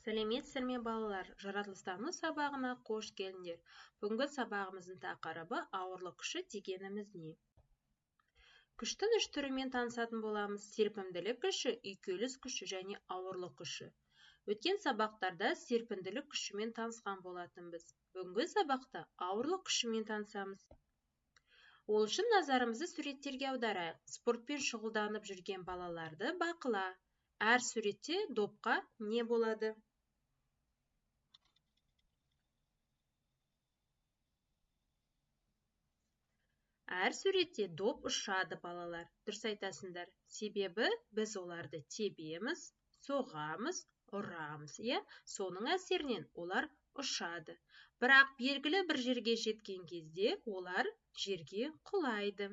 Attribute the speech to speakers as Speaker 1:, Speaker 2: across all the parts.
Speaker 1: Сәлеметсіздер ме балалар, жаратылыстану сабағына қош келдіңдер. Бүгінгі сабағымыздың тақырыбы ауырлық күші дегеніміз не? Күштің үш түрімен танысатын боламыз: серпімділік күші, үйкеліс күші және ауырлық күші. Өткен сабақтарда серпімділік күшімен танысқан болатынбыз. Бүгінгі сабақта ауырлық күшімен танысамыз. Ол үшін назарымызды суреттерге аударайық. Спортпен шұғылданып жүрген балаларды бақыла. Әр суретте допқа не болады? Әр суретте доп ұшады балалар. Дұрыс айтасыңдар. Себебі біз оларды тебеміз, соғамыз, ұрамыз. Соның әсерінен олар ұшады. Бірақ белгілі бір жерге жеткен кезде олар жерге құлайды.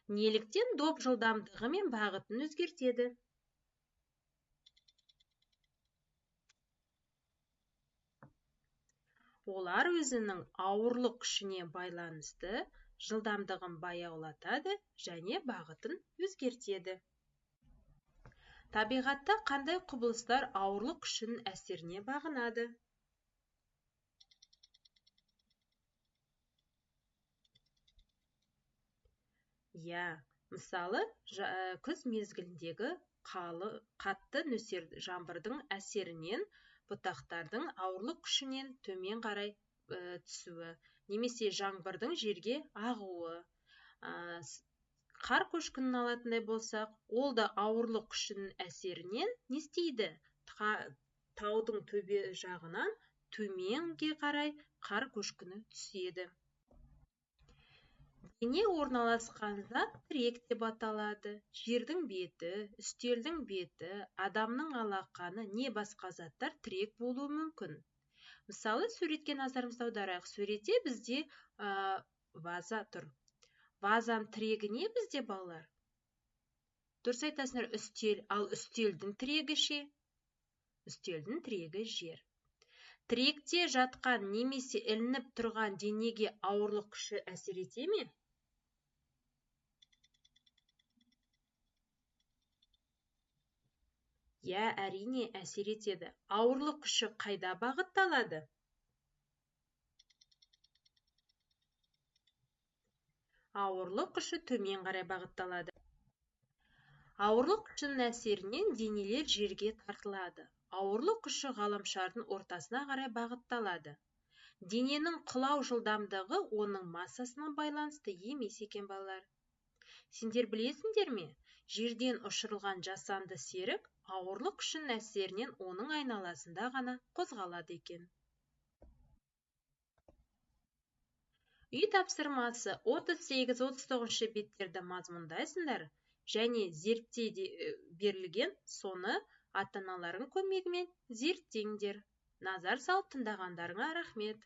Speaker 1: Неліктен доп жылдамдығы мен бағытын өзгертеді? Олар өзінің ауырлық күшіне байланысты жылдамдығын баяулатады және бағытын өзгертеді. Табиғатта қандай құбылыстар ауырлық күшінің әсеріне бағынады? Мысалы, күз мезгіліндегі қатты нөсер жаңбырдың әсерінен бұтақтардың ауырлық күшінен төмен қарай түсуі, немесе жаңбырдың жерге ағуы. Қар көшкінін алатындай болсақ, ол да ауырлық күшінің әсерінен не істейді? Таудың төбе жағынан төменге қарай қар көшкіні түседі. Дене орналасқан зат тірек деп аталады. Жердің беті, үстелдің беті, адамның алақаны не басқа заттар тірек болуы мүмкін. Мысалы, суретке назарымызды аударайық. Суретте бізде ваза тұр. Вазаның тірегі не бізде, балалар? Дұрыс айтасыңдар, үстел. Ал үстелдің тірегі ше? Үстелдің тірегі жер. Тіректе жатқан немесе ілініп тұрған денеге ауырлық күші әсер ете ме? Әрине әсер етеді. Ауырлық күші қайда бағытталады? Ауырлық күші төмен қарай бағытталады. Ауырлық күшінің әсерінен денелер жерге тартылады. Ауырлық күші ғаламшардың ортасына қарай бағытталады. Дененің құлау жылдамдығы оның массасына байланысты емес екен, балалар. Сендер білесіңдер ме? Жерден ұшырылған жасанды серік ауырлық күшінің әсерінен оның айналасында ғана қозғалады екен. Үй тапсырмасы 38-39 беттерді мазмұндайсыңдар және зерттеуде берілген соны ата-аналарың көмегімен зерттеңдер. Назар салып тыңдағандарыңа рахмет.